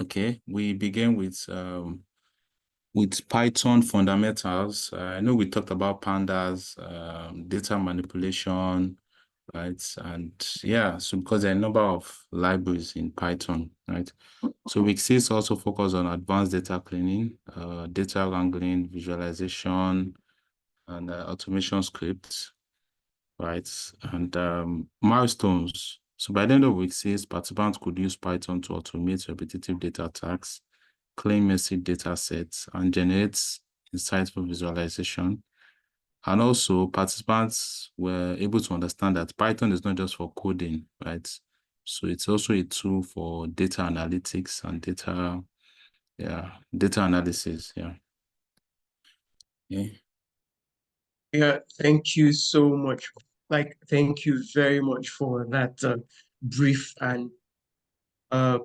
Okay, we begin with Python fundamentals. I know we talked about pandas, data manipulation, right? And yeah, so because there are a number of libraries in Python, right? So week 6 also focus on advanced data cleaning, data wrangling, visualization, and automation scripts, right? And milestones. So by the end of week 6, participants could use Python to automate repetitive data tasks, clean messy data sets, and generate insightful visualization. And also, participants were able to understand that Python is not just for coding, right? So it's also a tool for data analytics and data analysis. Yeah, thank you so much. Thank you very much for that brief and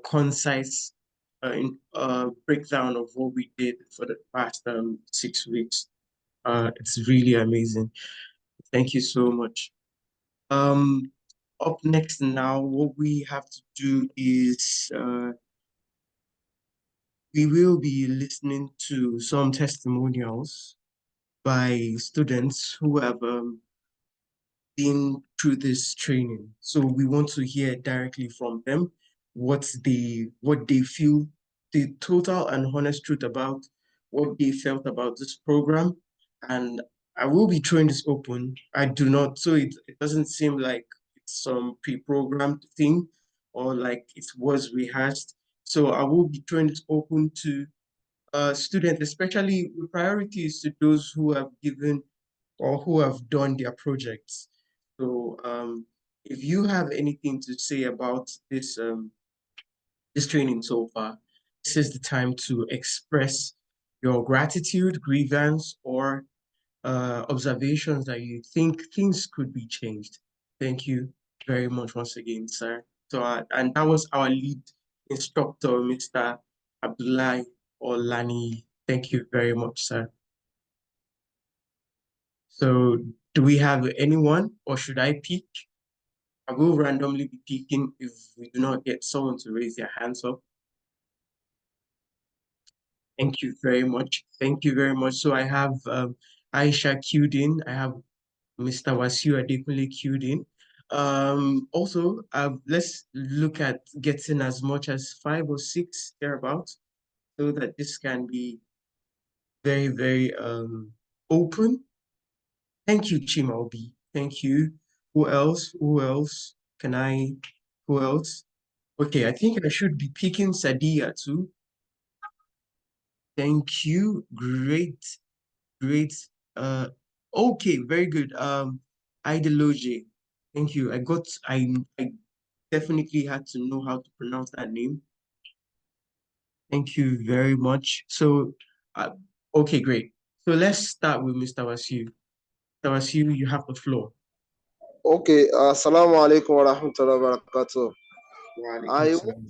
concise breakdown of what we did for the past 6 weeks. It's really amazing. Thank you so much. Up next now, what we have to do is we will be listening to some testimonials by students who have been through this training. So we want to hear directly from them what they feel, the total and honest truth about what they felt about this program. And I will be throwing this open. I do not, so it doesn't seem like it's some pre-programmed thing or like it was rehearsed. So I will be throwing it open to students, especially the priority is to those who have given or who have done their projects. So if you have anything to say about this training so far, this is the time to express your gratitude, grievance, or observations that you think things could be changed. Thank you very much once again, sir. So, and that was our lead instructor, Mr. Abdullahi Olani. Thank you very much, sir. So do we have anyone or should I pick? I will randomly be picking if we do not get someone to raise their hands up. Thank you very much. Thank you very much. So I have Aisha queued in. I have Mr. Wasiu Adekunle queued in. Also, let's look at getting as much as 5 or 6 thereabouts so that this can be very, very open. Thank you, Chimaobi. Thank you. Who else? Who else? Who else? Okay, I think I should be picking Sadia too. Thank you. Great, great. Okay, very good. Ideology. Thank you. I definitely had to know how to pronounce that name. Thank you very much. So, okay, great. So let's start with Mr. Wasiu. Mr. Wasiu, you have the floor. Okay, assalamu alaikum wa rahmatullahi wa barakatuh. I want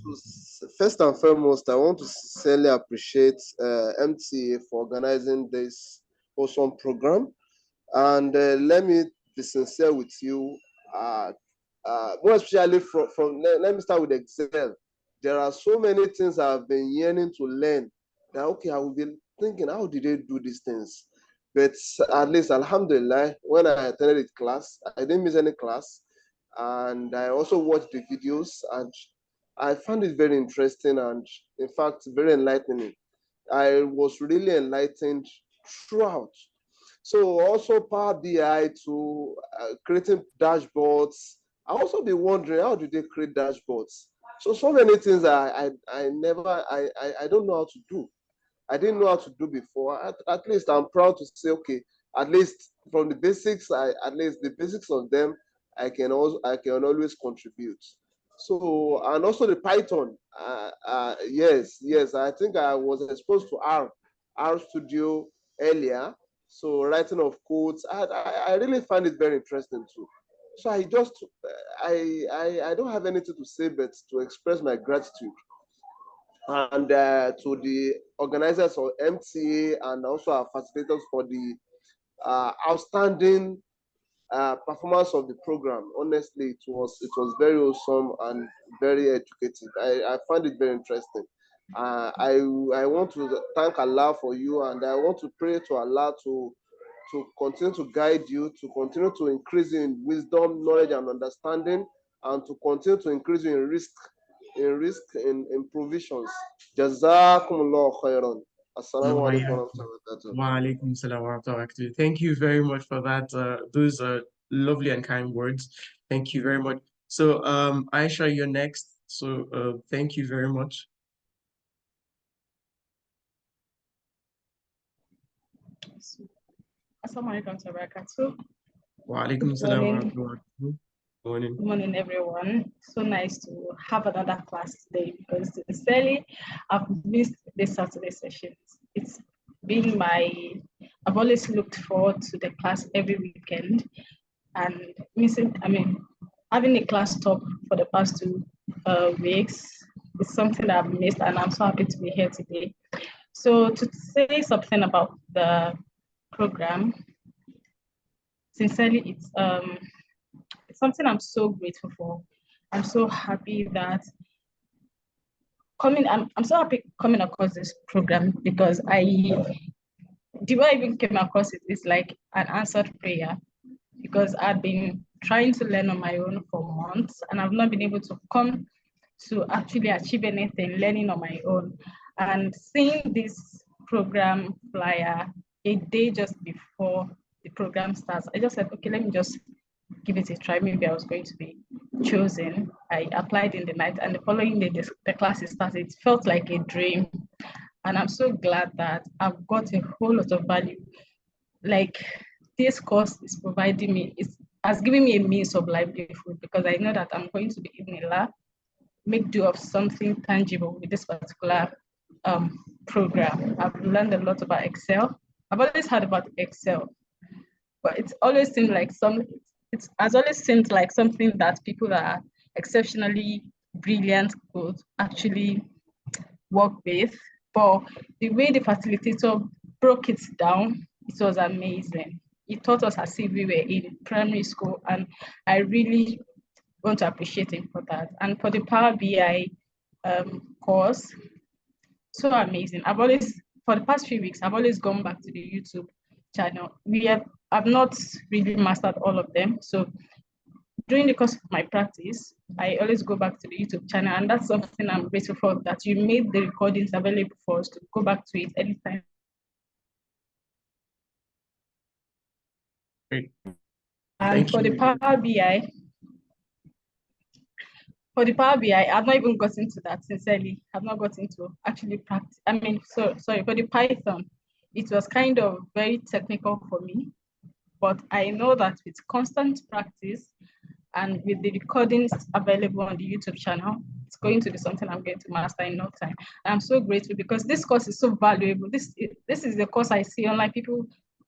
to, first and foremost, I want to sincerely appreciate MTA for organizing this awesome program. And let me be sincere with you, more especially let me start with Excel. There are so many things I've been yearning to learn that, okay, I will be thinking, how did they do these things? But at least, alhamdulillah, when I attended the class, I didn't miss any class. And I also watched the videos and I found it very interesting and, in fact, very enlightening. I was really enlightened throughout. So also Power BI to creating dashboards. I also be wondering, how do they create dashboards? So many things I don't know how to do. I didn't know how to do before. At least I'm proud to say, okay, at least from the basics, at least the basics of them, I can always contribute. So, and also the Python. Yes, I think I was exposed to R Studio earlier. So writing of codes, I really find it very interesting too. So I don't have anything to say but to express my gratitude and to the organizers of MTA and also our facilitators for the outstanding performance of the program. Honestly, it was very awesome and very educative. I find it very interesting. I want to thank Allah for you, and I want to pray to Allah to continue to guide you, to continue to increase you in wisdom, knowledge, and understanding, and to continue to increase you in provisions. Jazakumullah khairan. Assalamu alaikum wa rahmatullahi Wa alaikum salam wa rahmatullahi. Thank you very much for that. Those are lovely and kind words. Thank you very much. So, Aisha, you're next. So, thank you very much. Assalamu alaikum wabarakatuh. Wa alaikum salam wa rahmatullahi. Morning. Good morning, everyone. So nice to have another class today because sincerely, I've missed this Saturday sessions. It's been I've always looked forward to the class every weekend, and having a class stop for the past 2 weeks is something that I've missed, and I'm so happy to be here today. So to say something about the program, sincerely, it's something I'm so grateful for. I'm so happy that I'm so happy coming across this program because the way I even came across it is like an answered prayer, because I've been trying to learn on my own for months and I've not been able to come to actually achieve anything learning on my own. And seeing this program flyer a day just before the program starts, I just said, okay, let me just give it a try. Maybe I was going to be chosen. I applied in the night, and the following day the classes started. It felt like a dream, and I'm so glad that I've got a whole lot of value. Like, this course is providing me, has given me a means of livelihood, because I know that I'm going to be in a lab, make do of something tangible with this particular program. I've learned a lot about Excel. I've always heard about Excel, but it's always seemed like it has always seemed like something that people that are exceptionally brilliant could actually work with. But the way the facilitator broke it down, it was amazing. He taught us as if we were in primary school, and I really want to appreciate him for that. And for the Power BI course, so amazing. For the past few weeks, I've always gone back to the YouTube channel. I've not really mastered all of them. So during the course of my practice, I always go back to the YouTube channel, and that's something I'm grateful for, that you made the recordings available for us to go back to it anytime. Great. And for the Power BI, I've not even gotten to that, sincerely. I've not gotten to actually practice. Sorry, for the Python, it was kind of very technical for me, but I know that with constant practice and with the recordings available on the YouTube channel, it's going to be something I'm going to master in no time. And I'm so grateful because this course is so valuable. This is the course I see online, people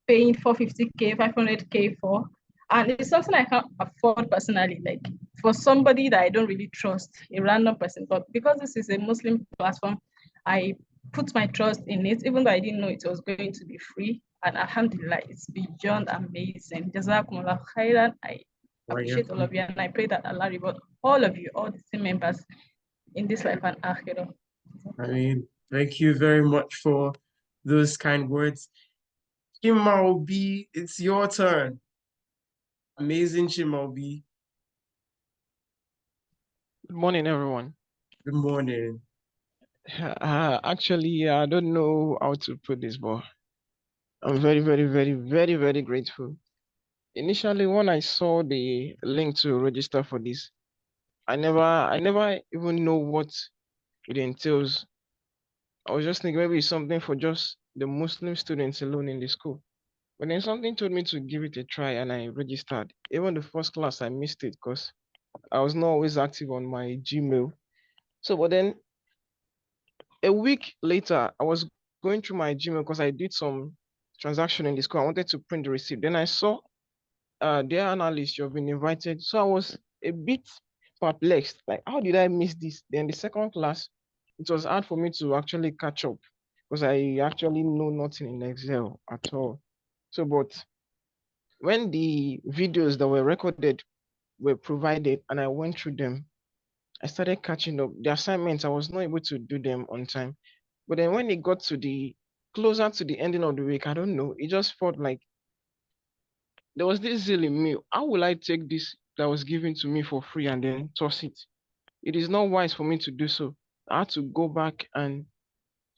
paying 450K, 500K for. And it's something I can't afford personally, like for somebody that I don't really trust, a random person. But because this is a Muslim platform, I put my trust in it, even though I didn't know it was going to be free. And alhamdulillah, it's beyond amazing. Jazakumullah khairan. I appreciate all of you, and I pray that Allah reward all of you, all the team members in this life and akhirah. Thank you very much for those kind words. Chimaobi, it's your turn. Amazing, Chimaobi. Good morning, everyone. Good morning. Actually, I don't know how to put this, but I'm very, very, very, very, very grateful. Initially, when I saw the link to register for this, I never even know what it entails. I was just thinking maybe it's something for just the Muslim students alone in the school. But then something told me to give it a try, and I registered. Even the first class, I missed it because I was not always active on my Gmail. So, but then a week later, I was going through my Gmail because I did some transaction in the school. I wanted to print the receipt. Then I saw, dear analyst, you've been invited. So I was a bit perplexed. Like, how did I miss this? Then the second class, it was hard for me to actually catch up because I actually know nothing in Excel at all. So, but when the videos that were recorded were provided and I went through them, I started catching up. The assignments, I was not able to do them on time. But then when it got to the closer to the ending of the week, I don't know, it just felt like there was this zeal in me. How will I take this that was given to me for free and then toss it? It is not wise for me to do so. I had to go back, and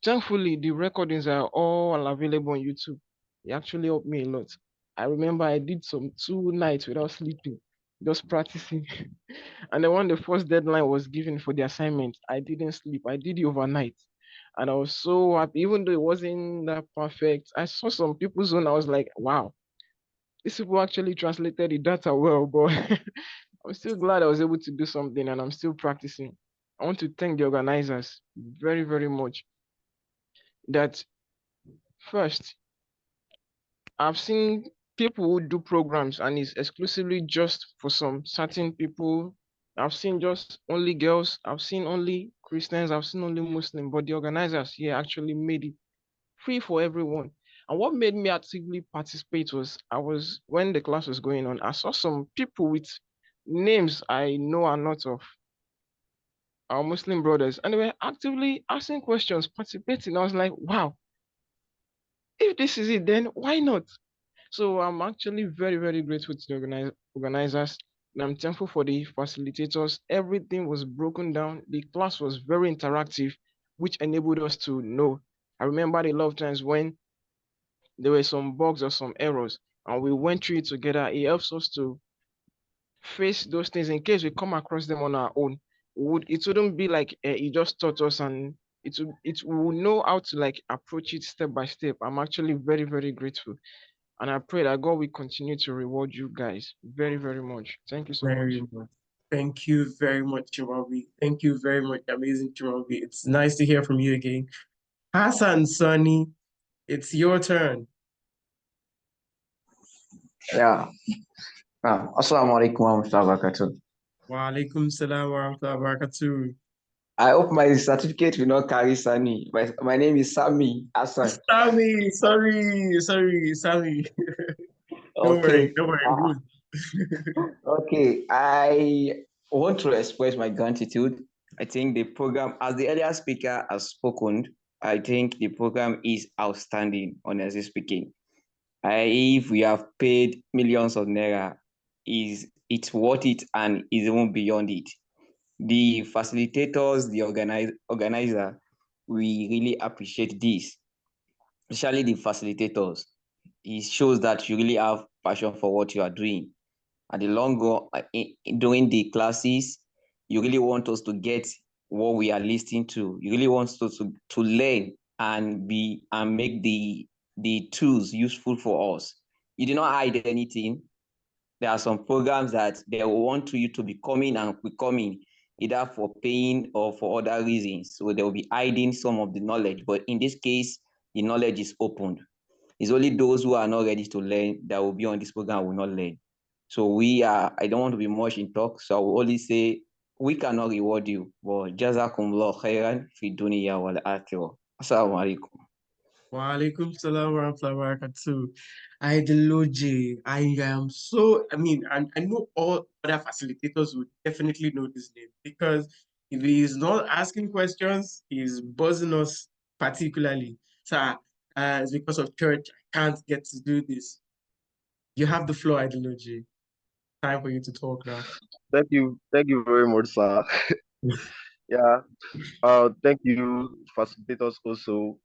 thankfully the recordings are all available on YouTube. It actually helped me a lot. I remember I did some 2 nights without sleeping, just practicing. And then when the first deadline was given for the assignment, I didn't sleep. I did it overnight. And I was so happy, even though it wasn't that perfect. I saw some people's own, I was like, wow, these people actually translated the data well, but I'm still glad I was able to do something and I'm still practicing. I want to thank the organizers very, very much. That first, I've seen people who do programs and it's exclusively just for some certain people. I've seen just only girls, I've seen only Christians, I've seen only Muslim, but the organizers here actually made it free for everyone. And what made me actively participate was when the class was going on, I saw some people with names I know are not of our Muslim brothers, and they were actively asking questions, participating. I was like, wow, if this is it, then why not? So I'm actually very, very grateful to the organizers. And I'm thankful for the facilitators. Everything was broken down. The class was very interactive, which enabled us to know. I remember a lot of times when there were some bugs or some errors, and we went through it together. It helps us to face those things in case we come across them on our own. It wouldn't be like he just taught us, and it will know how to like approach it step by step. I'm actually very, very grateful, and I pray that God will continue to reward you guys very, very much. Thank you so Very much. much. Thank you very much, Chimabi. Thank you very much, amazing Chimabi. It's nice to hear from you again. Hassan, Sonny, it's your turn. Yeah. Assalamu alaikum warahmatullahi wabarakatuh. Wa alaikum salam wa rahmatullahi wa barakatuh. I hope my certificate will not carry Sani. My name is Sami Hassan. Sammy, sorry, Sammy. Don't Okay. worry, good. Okay. I want to express my gratitude. I think the program, as the earlier speaker has spoken, I think the program is outstanding, honestly speaking. If we have paid millions of naira, it's worth it and is even beyond it. The facilitators, the organizer, we really appreciate this, especially the facilitators. It shows that you really have passion for what you are doing. At the long run, during the classes, you really want us to get what we are listening to. You really want us to learn and make the tools useful for us. You do not hide anything. There are some programs that they will want you to be coming and becoming either for paying or for other reasons. So they will be hiding some of the knowledge. But in this case, the knowledge is opened. It's only those who are not ready to learn that will be on this program will not learn. So I don't want to be much in talk. So I will only say we cannot reward you. But jazakumullah khairan fi dunya wal akhirah. Assalamu alaikum. Wa alaikum salam wa rahmatullahi wa barakatuh. I know all other facilitators would definitely know this name because if he's not asking questions, he's buzzing us particularly. So it's because of church, I can't get to do this. You have the floor, Ideology. Time for you to talk now. Thank you very much, sir. Yeah. Thank you, facilitators. Also,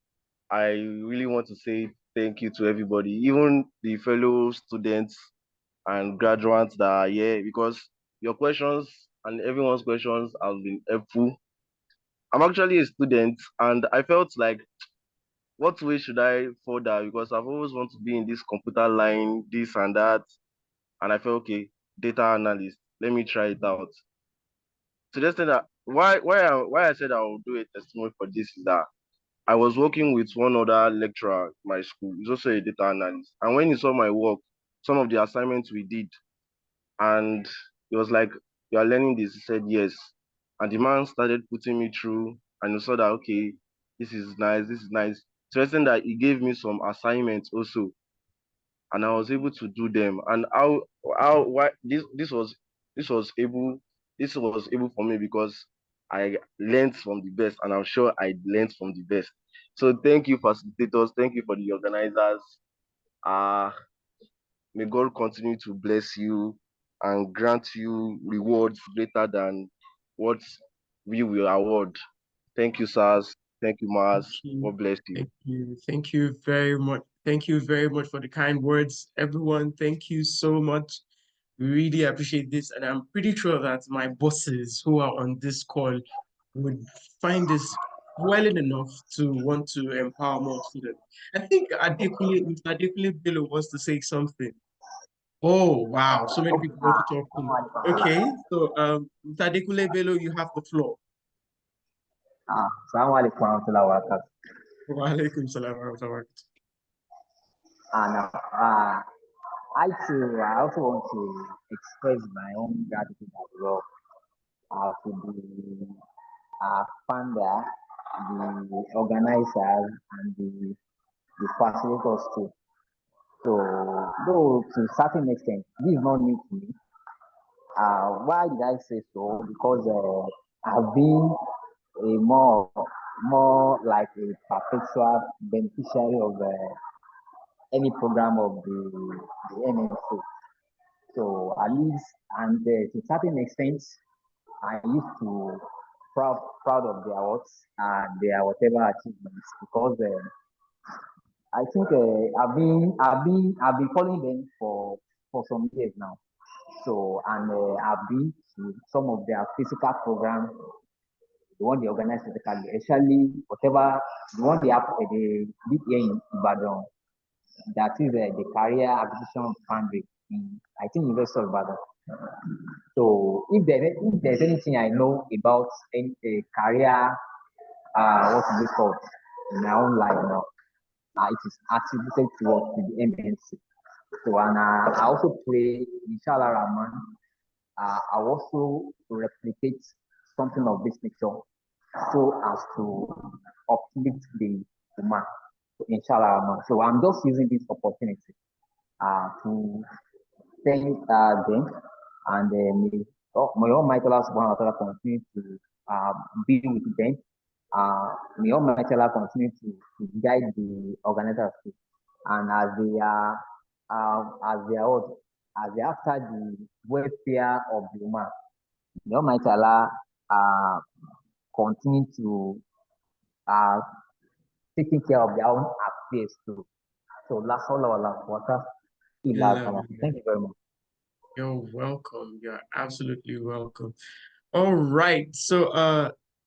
I really want to say thank you to everybody, even the fellow students and graduates that are here, because your questions and everyone's questions have been helpful. I'm actually a student, and I felt like, what way should I further? Because I've always wanted to be in this computer line, this and that, and I felt okay, data analyst. Let me try it out. So just that why I said I will do a testimony for this is that I was working with one other lecturer at my school. He's also a data analyst. And when he saw my work, some of the assignments we did, and he was like, "You are learning this?" He said, "Yes." And the man started putting me through, and he saw that, okay, this is nice, this is nice. So I said that he gave me some assignments also, and I was able to do them. And how why this was able this was able for me because I learned from the best, and I'm sure I learned from the best. So thank you, facilitators. Thank you for the organizers. May God continue to bless you and grant you rewards greater than what we will award. Thank you, sirs. Thank you, Mars. God bless you. Thank you. Thank you very much. Thank you very much for the kind words. Everyone, thank you so much. We really appreciate this. And I'm pretty sure that my bosses who are on this call would find this welling enough to want to empower more students. I think Mr. Adekule Bello wants to say something. Oh, wow. So many people want to talk to me. Okay. So, Mr. Adekule Bello, you have the floor. Assalamualaikum warahmatullahi wabarakatuh. Wa alaikum salam wa rahmatullahi wa barakatuh. Now, I also want to express my own gratitude as well to the founder, the organizers, and the facilitators too. So, though to a certain extent, this is not new to me. Why did I say so? Because I've been a more like a perpetual beneficiary of any program of the MMC. So at least, and to a certain extent, I used to proud of their works and their whatever achievements because I think I've been following them for some years now. So and I've been to some of their physical programs, the one they organize physically, especially whatever the one they did here in Ibadan. That is the career acquisition foundry in I think University of Ibadan. So if there's anything I know about any career, what is it called in my own life now, it is attributed towards the MNC. So and I also pray, Inshallah Rahman, I also replicate something of this nature so as to uplift the man. So, Inshallah Rahman. So I'm just using this opportunity to thank them and may Almighty Allah subhanahu wa ta'ala continue to be with them. May Almighty Allah continue to guide the organizers too. And as they are after the welfare of the woman, may Almighty Allah continue to taking care of their own affairs too. So last all our water. Thank you very much. You're welcome. You're absolutely welcome. All right. So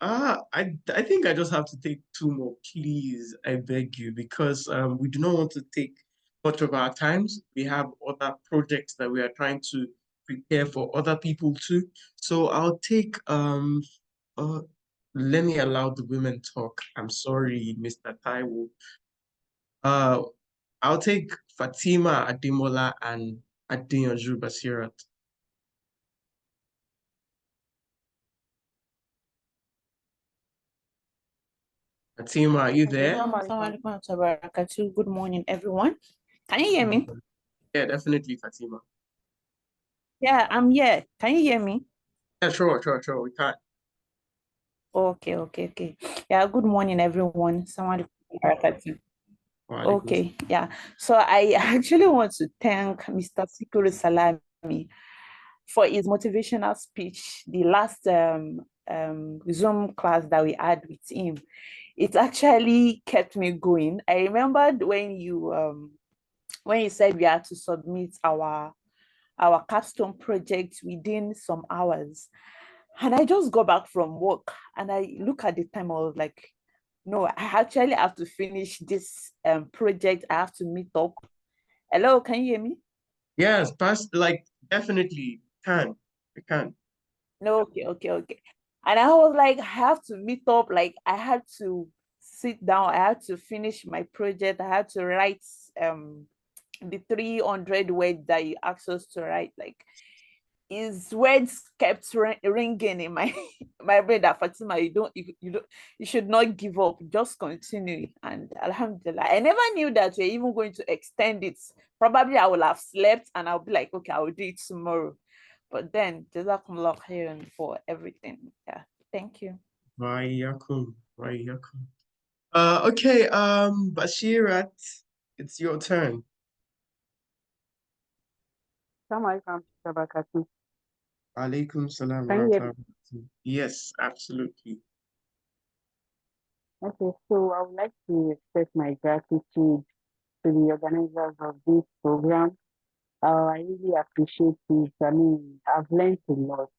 I think I just have to take two more, please. I beg you, because we do not want to take much of our times. We have other projects that we are trying to prepare for other people too. So I'll take let me allow the women talk. I'm sorry, Mr. Taiwo. I'll take Fatima Ademola and Adeyanju Basirat. Fatima, are you there? Good morning, everyone. Can you hear me? Yeah, definitely, Fatima. Yeah, I'm here. Can you hear me? Yeah, sure, we can. Okay. Yeah, good morning, everyone. Okay, yeah. So I actually want to thank Mr. Sikuru Salami for his motivational speech, the last Zoom class that we had with him. It actually kept me going. I remembered when you said we had to submit our capstone project within some hours. And I just got back from work and I look at the time, I was like, no, I actually have to finish this project. I have to meet up. Hello, can you hear me? Yes, definitely can. We can. No, okay. And I was like, I have to meet up. Like I had to sit down. I had to finish my project. I had to write the 300 words that you asked us to write. Like his words kept ringing in my my brain that Fatima, you should not give up, just continue. And Alhamdulillah, I never knew that we're even going to extend it. Probably I will have slept and I'll be like, okay, I will do it tomorrow. But then, Jazakumullah khairan for everything. Yeah, thank you. Wayakum. Okay, Bashirat, it's your turn. Alaikum salam. Can you hear me? Yes, absolutely. Okay, so I would like to express my gratitude to the organizers of this program. I really appreciate it. I mean, I've learned a lot.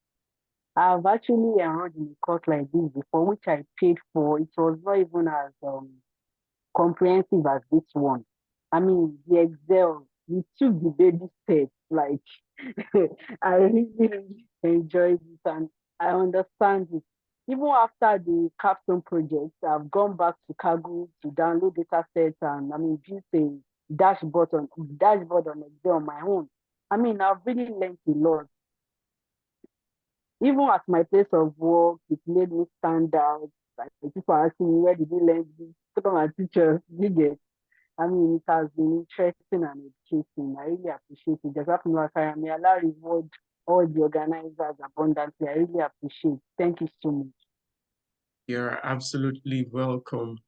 I've actually enrolled in a course like this before, which I paid for. It was not even as comprehensive as this one. I mean, the Excel, we took the baby steps. Like, I really enjoyed it and I understand it. Even after the capstone project, I've gone back to Kaggle to download data sets and I mean, build a dashboard on Excel on my own. I mean, I've really learned a lot. Even at my place of work, it made me stand out. Like people asking me, where did you learn this? Look at my teachers, you get. I mean, it has been interesting and educating. I really appreciate it. Jazakumullah khairan. May Allah reward all the organizers abundantly. I really appreciate it. Thank you so much. You're absolutely welcome.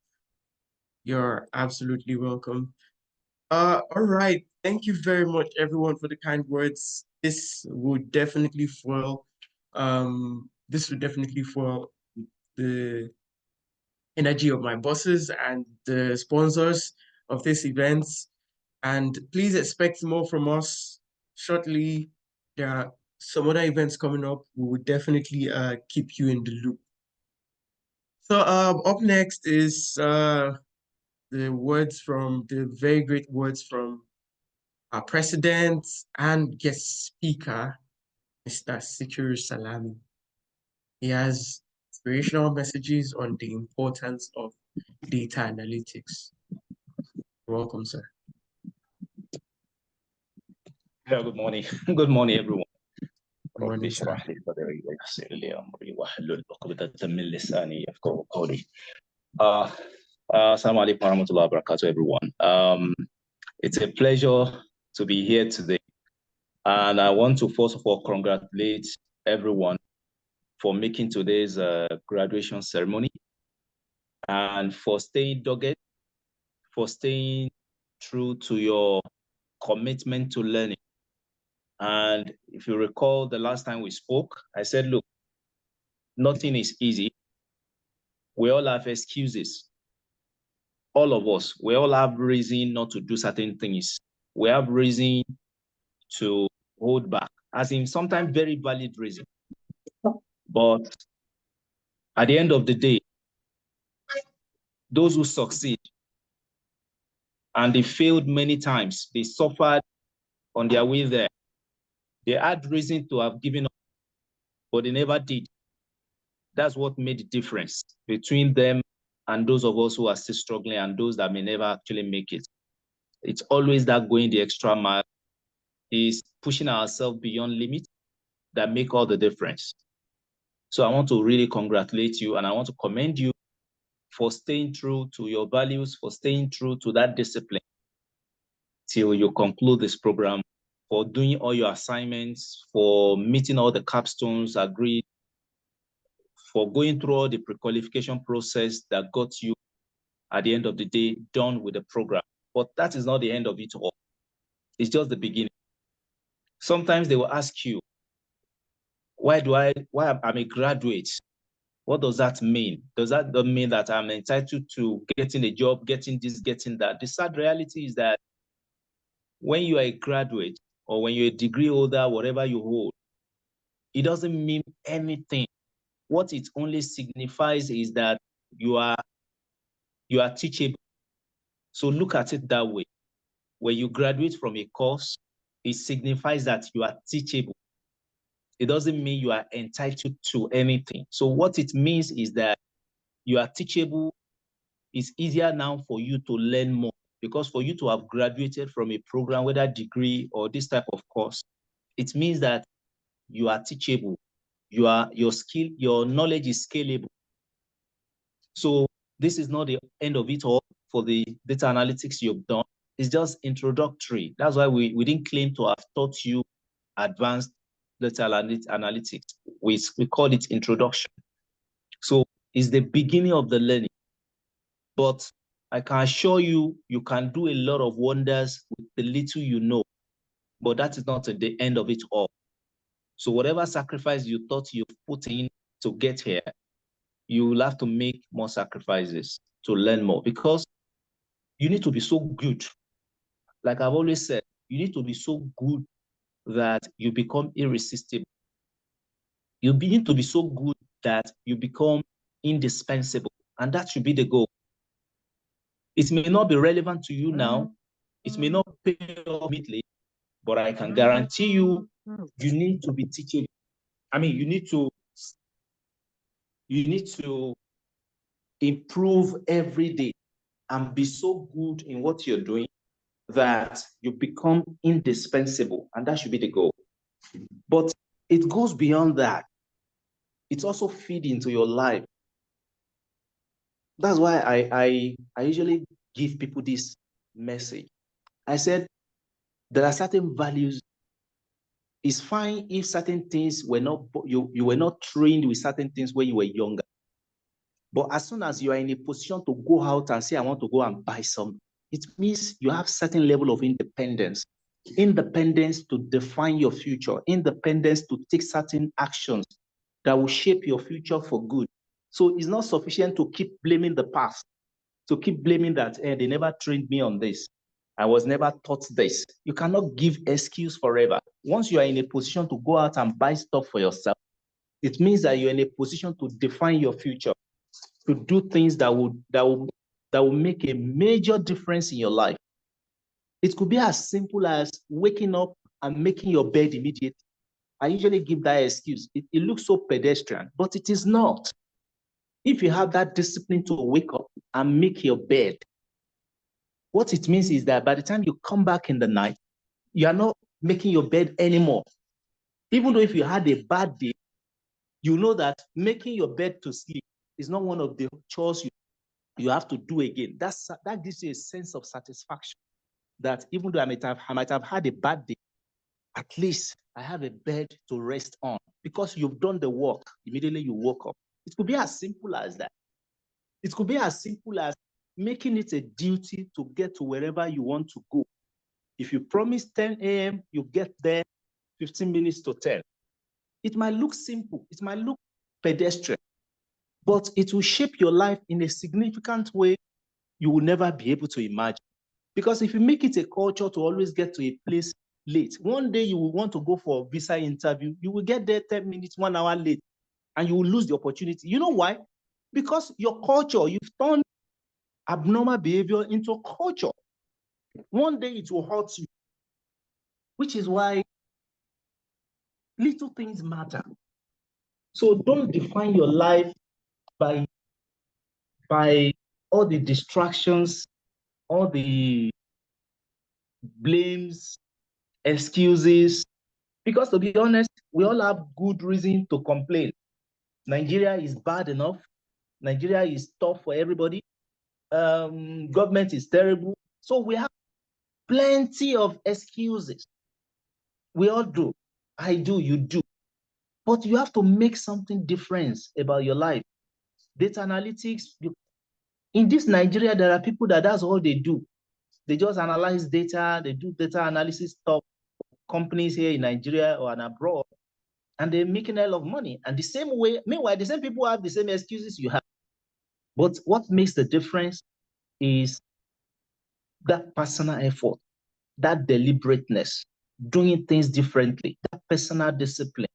You're absolutely welcome. All right. Thank you very much, everyone, for the kind words. This would definitely foil the energy of my bosses and the sponsors of this event. And please expect more from us shortly. There are some other events coming up. We will definitely keep you in the loop. So up next is the very great words from our president and guest speaker, Mr. Sikur Salami. He has inspirational messages on the importance of data analytics. Welcome, sir. Yeah, good morning. Good morning, everyone. Good morning, sir. Assalamu alaikum warahmatullahi wabarakatuh, everyone. It's a pleasure to be here today. And I want to first of all congratulate everyone for making today's graduation ceremony and for staying dogged, for staying true to your commitment to learning. And if you recall the last time we spoke, I said, look, nothing is easy. We all have excuses. All of us, we all have reason not to do certain things. We have reason to hold back, as in sometimes very valid reason. But at the end of the day, those who succeed, and they failed many times, they suffered on their way there. They had reason to have given up, but they never did. That's what made the difference between them and those of us who are still struggling and those that may never actually make it. It's always that going the extra mile, is pushing ourselves beyond limits that make all the difference. So I want to really congratulate you and I want to commend you for staying true to your values, for staying true to that discipline till you conclude this program, for doing all your assignments, for meeting all the capstones agreed, for going through all the pre-qualification process that got you, at the end of the day, done with the program. But that is not the end of it all. It's just the beginning. Sometimes they will ask you, why I'm a graduate? What does that mean? Does that mean that I'm entitled to getting a job, getting this, getting that? The sad reality is that when you are a graduate or when you're a degree holder, whatever you hold, it doesn't mean anything. What it only signifies is that you are teachable. So look at it that way. When you graduate from a course, it signifies that you are teachable. It doesn't mean you are entitled to anything. So what it means is that you are teachable. It's easier now for you to learn more, because for you to have graduated from a program, whether degree or this type of course, it means that you are teachable. Your knowledge is scalable. So this is not the end of it all for the data analytics you've done. It's just introductory. That's why we didn't claim to have taught you advanced data analytics. We call it introduction. So it's the beginning of the learning. But I can assure you, you can do a lot of wonders with the little you know, but that is not the end of it all. So whatever sacrifice you thought you put in to get here, you will have to make more sacrifices to learn more, because you need to be so good. Like I've always said, you need to be so good that you become irresistible. You need to be so good that you become indispensable. And that should be the goal. It may not be relevant to you now. It may not pay off immediately, but I can guarantee you, you need to be teaching. I mean, you need to improve every day and be so good in what you're doing that you become indispensable. And that should be the goal. But it goes beyond that. It's also feed into your life. That's why I usually give people this message. I said, there are certain values. It's fine if certain things were not, you were not trained with certain things when you were younger. But as soon as you are in a position to go out and say, I want to go and buy something, it means you have certain level of independence. Independence to define your future, independence to take certain actions that will shape your future for good. So it's not sufficient to keep blaming the past, to keep blaming that they never trained me on this. I was never taught this. You cannot give excuse forever. Once you are in a position to go out and buy stuff for yourself, it means that you're in a position to define your future, to do things that will make a major difference in your life. It could be as simple as waking up and making your bed immediately. I usually give that excuse. It looks so pedestrian, but it is not. If you have that discipline to wake up and make your bed, what it means is that by the time you come back in the night, you are not making your bed anymore. Even though if you had a bad day, you know that making your bed to sleep is not one of the chores you have to do again. That gives you a sense of satisfaction that even though I might have had a bad day, at least I have a bed to rest on because you've done the work. Immediately you woke up. It could be as simple as that. It could be as simple as making it a duty to get to wherever you want to go. If you promise 10 a.m., you get there 15 minutes to 10. It might look simple. It might look pedestrian, but it will shape your life in a significant way you will never be able to imagine. Because if you make it a culture to always get to a place late, one day you will want to go for a visa interview, you will get there 10 minutes, 1 hour late, and you will lose the opportunity. You know why? Because your culture, you've turned abnormal behavior into culture. One day it will hurt you, which is why little things matter. So don't define your life by all the distractions, all the blames, excuses. Because to be honest, we all have good reason to complain. Nigeria is bad enough. Nigeria is tough for everybody. Government is terrible. So we have plenty of excuses. We all do. I do, you do. But you have to make something different about your life. Data analytics, in this Nigeria, there are people that's all they do. They just analyze data, they do data analysis stuff, companies here in Nigeria or abroad, and they're making a lot of money. And the same way, meanwhile, the same people have the same excuses you have. But what makes the difference is that personal effort, that deliberateness, doing things differently, that personal discipline,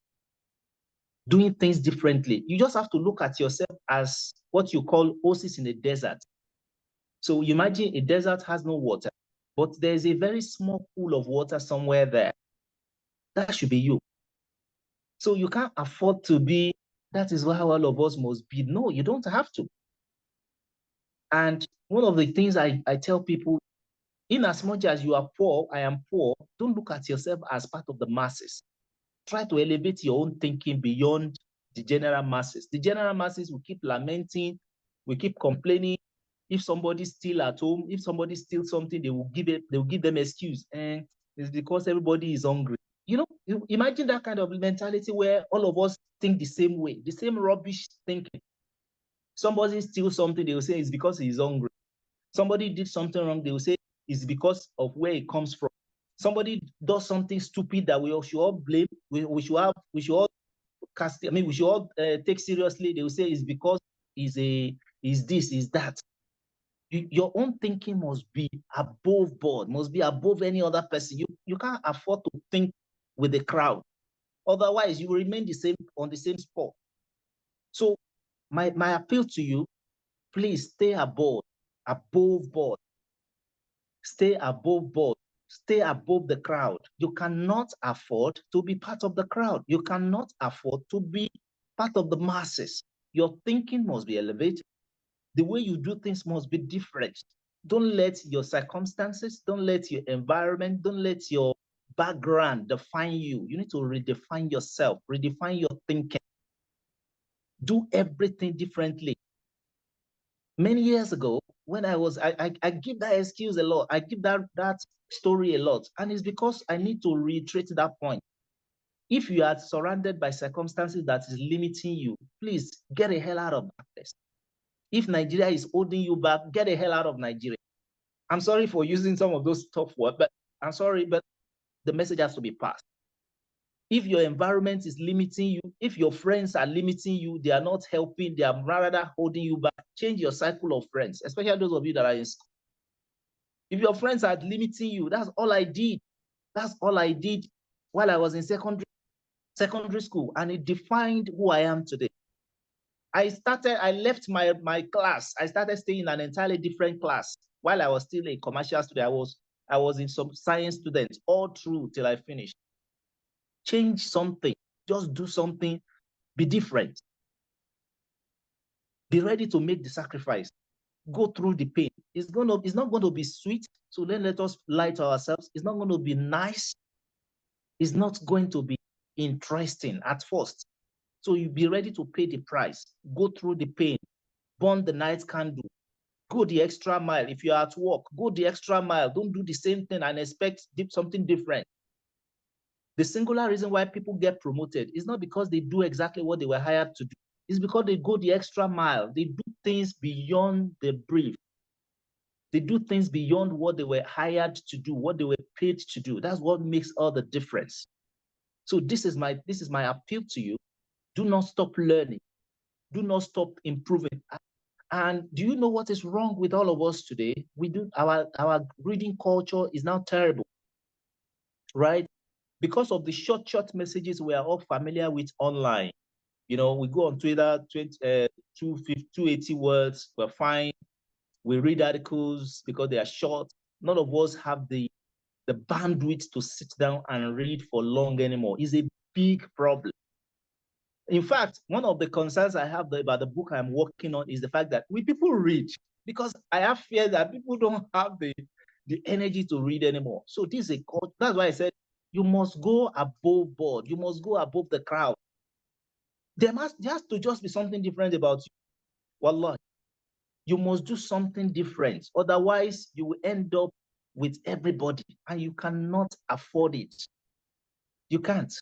doing things differently. You just have to look at yourself as what you call oasis in the desert. So you imagine a desert has no water, but there's a very small pool of water somewhere there. That should be you. So you can't afford to be, that is how all of us must be. No, you don't have to. And one of the things I tell people, in as much as you are poor, I am poor, don't look at yourself as part of the masses. Try to elevate your own thinking beyond the general masses. The general masses will keep lamenting, will keep complaining. If somebody's still at home, if somebody steals something, they will give them excuse. And it's because everybody is hungry. you imagine that kind of mentality where all of us think the same way, the same rubbish thinking. Somebody steals something, they will say it's because he's hungry. Somebody did something wrong, they will say it's because of where it comes from. Somebody does something stupid that we should all blame, we should all cast, we should all take seriously. They will say it's because is this, is that. Your own thinking must be above board, must be above any other person. You can't afford to think with the crowd. Otherwise, you will remain on the same spot. So my appeal to you, please stay above board. Stay above board. Stay above the crowd. You cannot afford to be part of the crowd. You cannot afford to be part of the masses. Your thinking must be elevated. The way you do things must be different. Don't let your circumstances, don't let your environment, don't let your background define you. You need to redefine yourself, redefine your thinking. Do everything differently. Many years ago, when I give that excuse a lot. I give that story a lot. And it's because I need to reiterate that point. If you are surrounded by circumstances that is limiting you, please get the hell out of that place. If Nigeria is holding you back, get the hell out of Nigeria. I'm sorry for using some of those tough words, but I'm sorry, but the message has to be passed. If your environment is limiting you, if your friends are limiting you, they are not helping, they are rather holding you back, change your cycle of friends, especially those of you that are in school. If your friends are limiting you, that's all I did. That's all I did while I was in secondary school, and it defined who I am today. I left my class. I started staying in an entirely different class while I was still a commercial student. I was in some science students all through till I finished. Change something, just do something, be different. Be ready to make the sacrifice. Go through the pain. It's not going to be sweet. So then let us lie to ourselves. It's not going to be nice. It's not going to be interesting at first. So you be ready to pay the price. Go through the pain. Burn the night candle. Go the extra mile. If you're at work, go the extra mile. Don't do the same thing and expect something different. The singular reason why people get promoted is not because they do exactly what they were hired to do. It's because they go the extra mile. They do things beyond the brief. They do things beyond what they were hired to do, what they were paid to do. That's what makes all the difference. So this is my appeal to you. Do not stop learning. Do not stop improving. And do you know what is wrong with all of us today? Our reading culture is now terrible, right? Because of the short messages we are all familiar with online. We go on Twitter, 280 words, we're fine. We read articles because they are short. None of us have the bandwidth to sit down and read for long anymore. It's a big problem. In fact, one of the concerns I have about the book I'm working on is the fact that people read, because I have fear that people don't have the energy to read anymore. So this is that's why I said you must go above board. You must go above the crowd. There has to just be something different about you. Wallah, you must do something different. Otherwise, you will end up with everybody, and you cannot afford it. You can't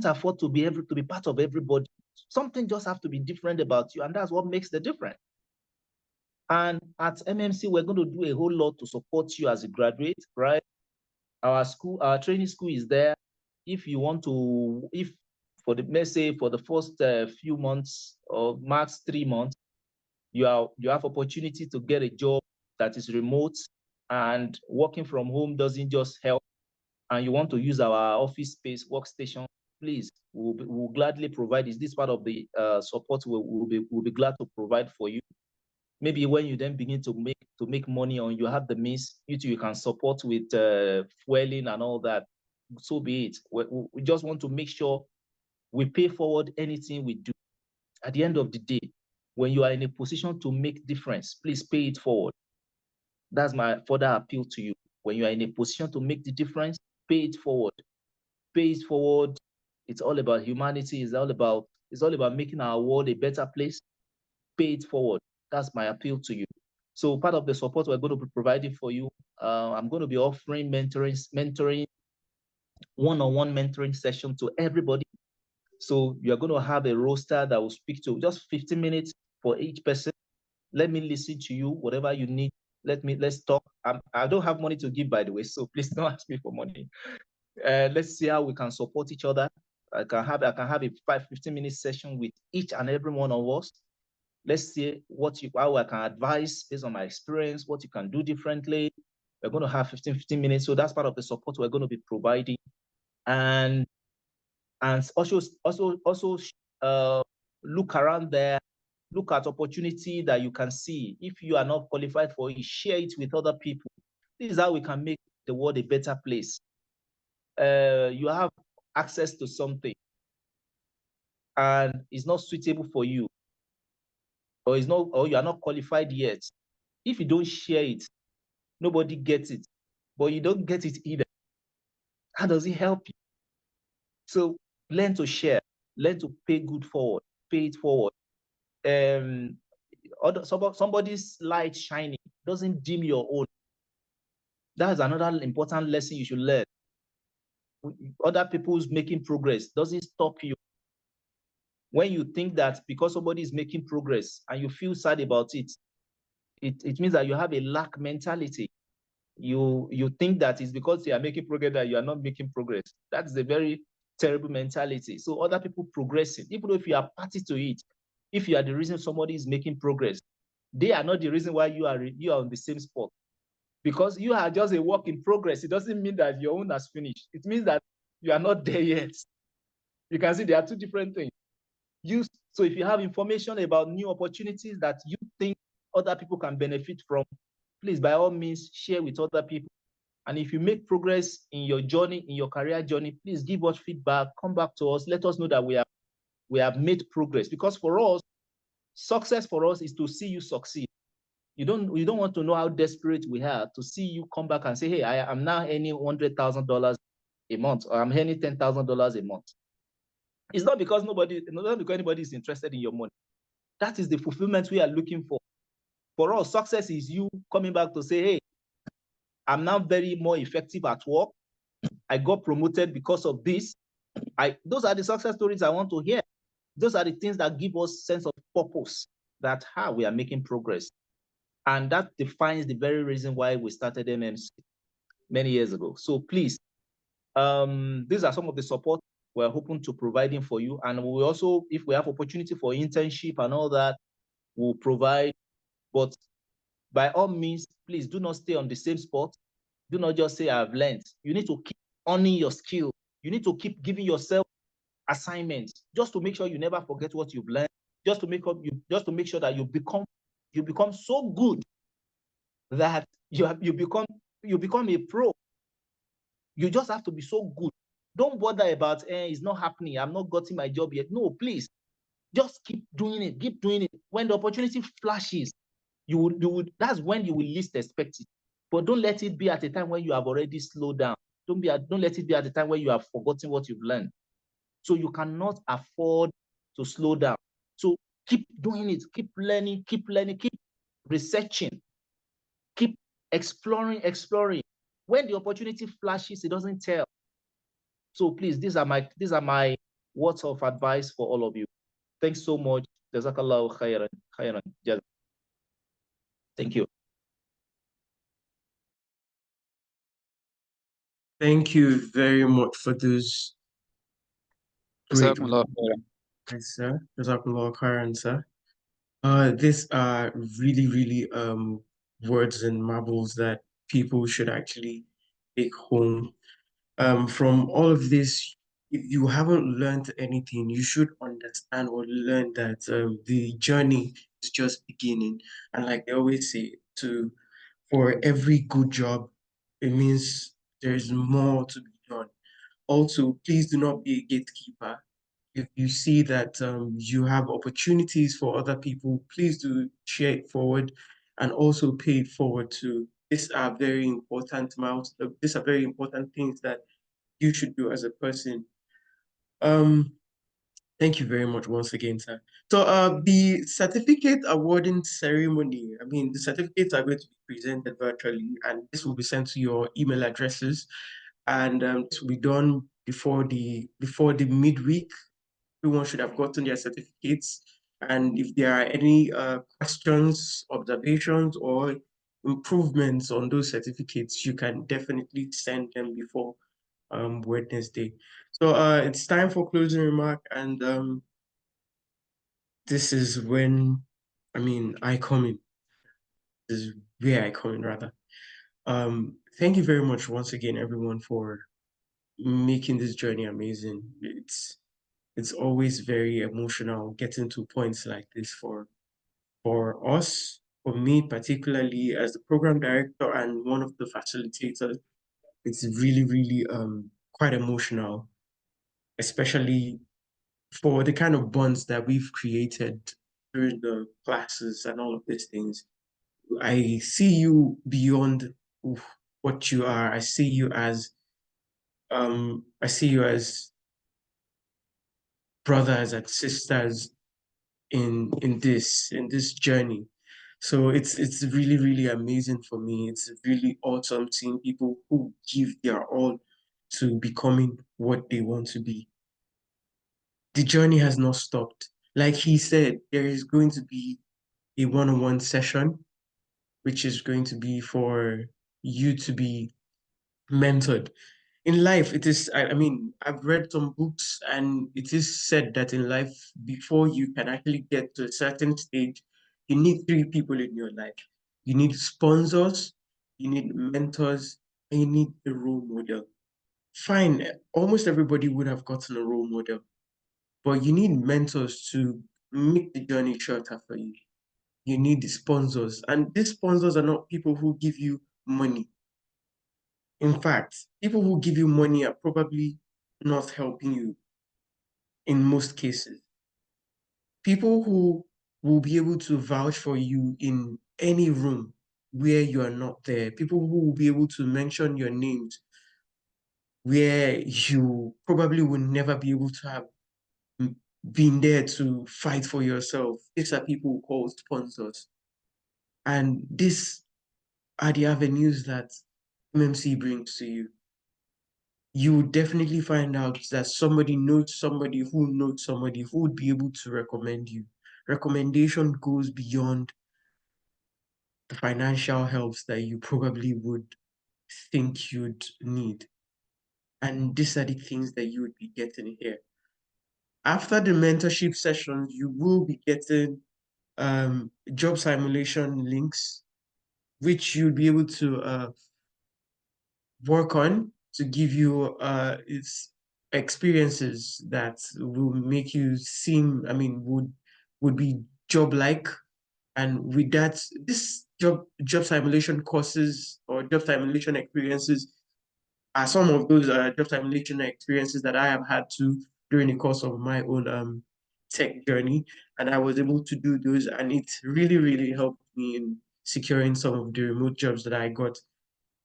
afford to be part of everybody. Something just have to be different about you, and that's what makes the difference. And at MMC, we're going to do a whole lot to support you as a graduate, right? Our training school is there. If you want to, let's say for the first few months or max 3 months, you have opportunity to get a job that is remote, and working from home doesn't just help. And you want to use our office space, workstation, please, we'll gladly provide this. This part of the support we'll be glad to provide for you. Maybe when you then begin to make money on, you have the means, you can support with fueling and all that. So be it. We just want to make sure we pay forward anything we do. At the end of the day, when you are in a position to make difference, please pay it forward. That's my further appeal to you. When you are in a position to make the difference, pay it forward. Pay it forward. It's all about humanity. It's all about making our world a better place. Pay it forward. That's my appeal to you. So part of the support we're going to be providing for you, I'm going to be offering mentoring one-on-one mentoring session to everybody. So you're going to have a roster that will speak to just 15 minutes for each person. Let me listen to you, whatever you need. Let's talk. I don't have money to give, by the way, so please don't ask me for money. Let's see how we can support each other. I can have a 15-minute session with each and every one of us. Let's see how I can advise based on my experience, what you can do differently. We're going to have 15 minutes. So that's part of the support we're going to be providing. And also look around there, look at opportunity that you can see. If you are not qualified for it, share it with other people. This is how we can make the world a better place. You have access to something and it's not suitable for you, or you are not qualified yet. If you don't share it, nobody gets it, but you don't get it either. How does it help you? So learn to share, learn to pay it forward. Somebody's light shining doesn't dim your own. That's another important lesson you should learn. Other people's making progress doesn't stop you. When you think that because somebody is making progress and you feel sad about it, it means that you have a lack mentality. You think that it's because you are making progress that you are not making progress. That's a very terrible mentality. So other people progressing, even if you are party to it, if you are the reason somebody is making progress, they are not the reason why you are on the same spot. Because you are just a work in progress. It doesn't mean that your own has finished. It means that you are not there yet. You can see there are two different things. So if you have information about new opportunities that you think other people can benefit from, please, by all means, share with other people. And if you make progress in your journey, in your career journey, please give us feedback, come back to us, let us know that we have made progress. Because for us, success for us is to see you succeed. You don't want to know how desperate we are to see you come back and say, hey, I am now earning $100,000 a month, or I'm earning $10,000 a month. It's not because anybody is interested in your money. That is the fulfillment we are looking for. For us, success is you coming back to say, hey, I'm now very more effective at work. I got promoted because of this. Those are the success stories I want to hear. Those are the things that give us sense of purpose, that how we are making progress. And that defines the very reason why we started MMC many years ago. So please, these are some of the support we're hoping to providing for you. And we also, if we have opportunity for internship and all that, we'll provide. But by all means, please do not stay on the same spot. Do not just say I've learned. You need to keep honing your skill. You need to keep giving yourself assignments just to make sure you never forget what you've learned. Just to make sure that you become so good that you become a pro. You just have to be so good. Don't bother about it's not happening. I'm not getting my job yet. No, please, just keep doing it. Keep doing it. When the opportunity flashes, that's when you will least expect it. But don't let it be at a time when you have already slowed down. Don't let it be at a time when you have forgotten what you've learned. So you cannot afford to slow down. So keep doing it. Keep learning. Keep researching. Keep exploring. When the opportunity flashes, it doesn't tell. So please, these are my words of advice for all of you. Thanks so much. Jazakallahu khairan. Thank you. Thank you very much for those great words, sir. Jazakallah khairan, sir. These are really words and marvels that people should actually take home. From all of this, if you haven't learned anything, you should understand or learn that the journey is just beginning. And like they always say, for every good job, it means there's more to be done. Also, please do not be a gatekeeper. If you see that you have opportunities for other people, please do share it forward and also pay it forward too. These are very important these are very important things that you should do as a person. Um, Thank you very much once again, sir. So the certificate awarding ceremony, I mean, the certificates are going to be presented virtually and this will be sent to your email addresses. and to be done before the midweek. Everyone should have gotten their certificates. And if there are any questions, observations, or improvements on those certificates, you can definitely send them before Wednesday. So it's time for closing remark, and this is when I come in. This is where I come in, rather. Thank you very much once again, everyone, for making this journey amazing. It's always very emotional getting to points like this for us, for me particularly as the program director and one of the facilitators. It's really, really quite emotional, especially for the kind of bonds that we've created during the classes and all of these things. I see you beyond what you are. I see you as brothers and sisters in this journey. So it's really, really amazing for me. It's really awesome seeing people who give their all to becoming what they want to be. The journey has not stopped. Like he said, there is going to be a one-on-one session, which is going to be for you to be mentored. In life, it is, I've read some books, and it is said that in life, before you can actually get to a certain stage, you need three people in your life. You need sponsors, you need mentors, and you need a role model. Fine, almost everybody would have gotten a role model, but you need mentors to make the journey shorter for you. You need the sponsors, and these sponsors are not people who give you money. In fact, people who give you money are probably not helping you in most cases. People who will be able to vouch for you in any room where you are not there. People who will be able to mention your names where you probably will never be able to have been there to fight for yourself. These are people who call sponsors. And these are the avenues that MMC brings to you. You would definitely find out that somebody knows somebody who would be able to recommend you. Recommendation goes beyond the financial helps that you probably would think you'd need. And these are the things that you would be getting here. After the mentorship sessions, you will be getting job simulation links, which you'll be able to work on to give you its experiences that will make you seem, would be job-like. And with that, this job simulation courses or job simulation experiences are some of those job simulation experiences that I have had to during the course of my own tech journey. And I was able to do those, and it really, really helped me in securing some of the remote jobs that I got.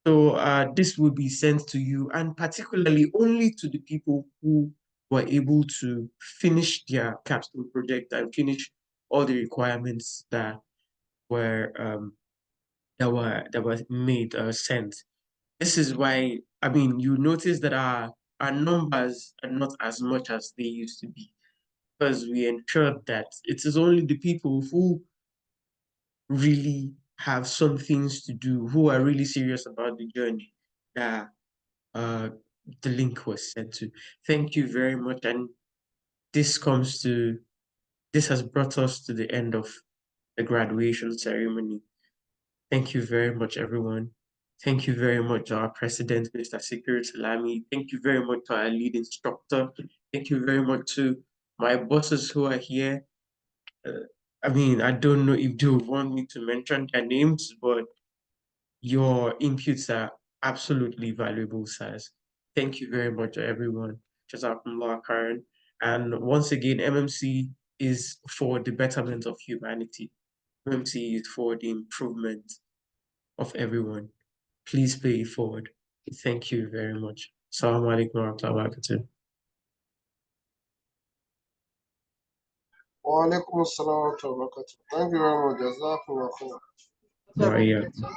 So this will be sent to you, and particularly only to the people who were able to finish their capstone project and finish all the requirements that were made sent. This is why you notice that our numbers are not as much as they used to be, because we ensured that it is only the people who really have some things to do, who are really serious about the journey, that the link was sent to. Thank you very much. And this has brought us to the end of the graduation ceremony. Thank you very much, everyone. Thank you very much to our president, Mr. Sikiru Salami. Thank you very much to our lead instructor. Thank you very much to my bosses who are here. I don't know if they want me to mention their names, but your inputs are absolutely valuable, sirs. Thank you very much, everyone. Jazakumullah Karen. And once again, MMC is for the betterment of humanity. MMC is for the improvement of everyone. Please pay it forward. Thank you very much. Assalamu alaikum wa rahmatullahi wa barakatuh. Wa alaikum assalam wa rahmatullahi wa barakatuh. Thank you very much. Jazakumullah khair. Wa iyyakum.